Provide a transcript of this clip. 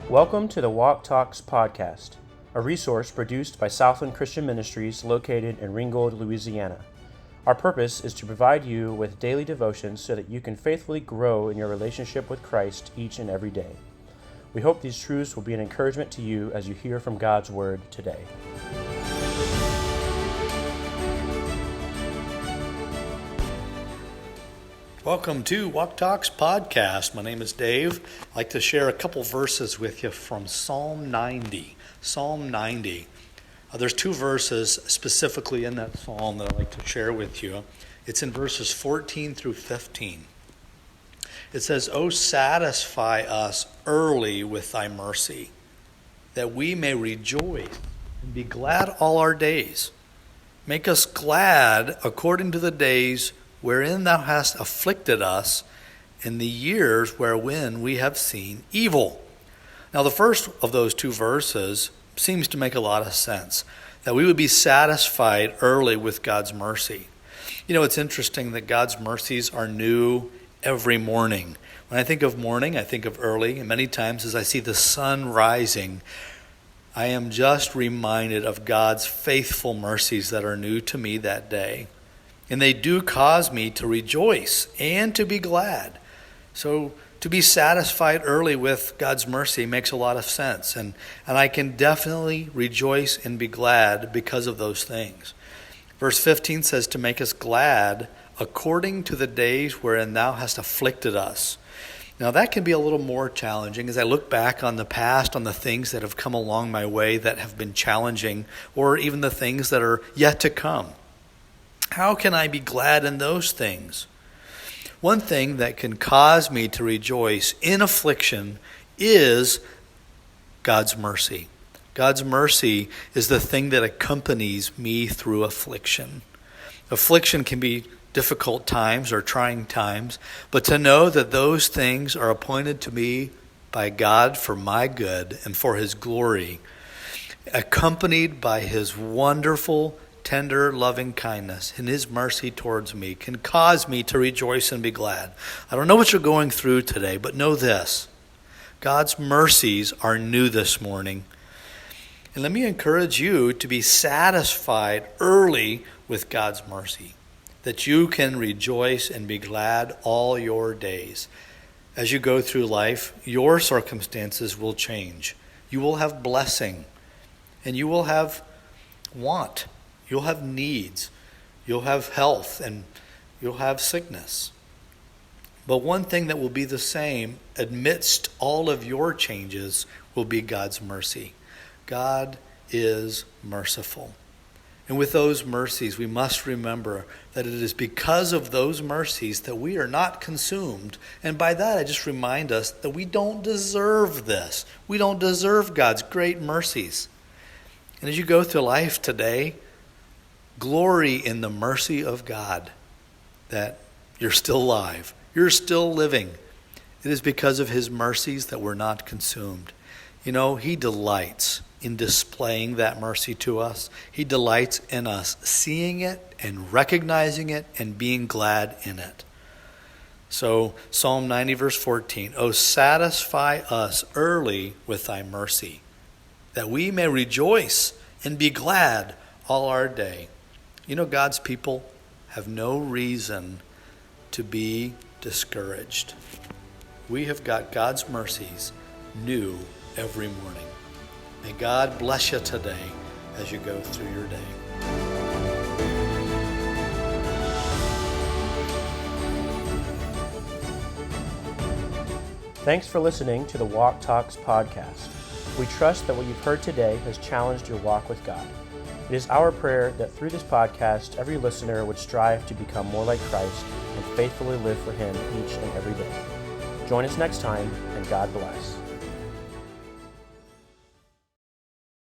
Welcome to the Walk Talks podcast, a resource produced by Southland Christian Ministries located in Ringgold, Louisiana. Our purpose is to provide you with daily devotions so that you can faithfully grow in your relationship with Christ each and every day. We hope these truths will be an encouragement to you as you hear from God's Word today. Welcome to Walk Talks podcast. My name is Dave. I'd like to share a couple verses with you from Psalm 90. Psalm 90. There's two verses specifically in that psalm that I'd like to share with you. It's in verses 14 through 15. It says, "O satisfy us early with thy mercy, that we may rejoice and be glad all our days. Make us glad according to the days wherein thou hast afflicted us, in the years wherein we have seen evil." Now the first of those two verses seems to make a lot of sense, that we would be satisfied early with God's mercy. You know, it's interesting that God's mercies are new every morning. When I think of morning, I think of early, and many times as I see the sun rising, I am just reminded of God's faithful mercies that are new to me that day. And they do cause me to rejoice and to be glad. So to be satisfied early with God's mercy makes a lot of sense. And I can definitely rejoice and be glad because of those things. Verse 15 says to make us glad according to the days wherein thou hast afflicted us. Now that can be a little more challenging as I look back on the past, on the things that have come along my way that have been challenging, or even the things that are yet to come. How can I be glad in those things? One thing that can cause me to rejoice in affliction is God's mercy. God's mercy is the thing that accompanies me through affliction. Affliction can be difficult times or trying times, but to know that those things are appointed to me by God for my good and for His glory, accompanied by His wonderful, tender, loving kindness and His mercy towards me, can cause me to rejoice and be glad. I don't know what you're going through today, but know this: God's mercies are new this morning. And let me encourage you to be satisfied early with God's mercy, that you can rejoice and be glad all your days. As you go through life, your circumstances will change. You will have blessing, and you will have want. You'll have needs, you'll have health, and you'll have sickness. But one thing that will be the same amidst all of your changes will be God's mercy. God is merciful. And with those mercies, we must remember that it is because of those mercies that we are not consumed. And by that, I just remind us that we don't deserve this. We don't deserve God's great mercies. And as you go through life today, glory in the mercy of God that you're still alive. You're still living. It is because of His mercies that we're not consumed. You know, He delights in displaying that mercy to us. He delights in us seeing it and recognizing it and being glad in it. So Psalm 90 verse 14, "O satisfy us early with thy mercy, that we may rejoice and be glad all our day." You know, God's people have no reason to be discouraged. We have got God's mercies new every morning. May God bless you today as you go through your day. Thanks for listening to the Walk Talks podcast. We trust that what you've heard today has challenged your walk with God. It is our prayer that through this podcast, every listener would strive to become more like Christ and faithfully live for Him each and every day. Join us next time, and God bless.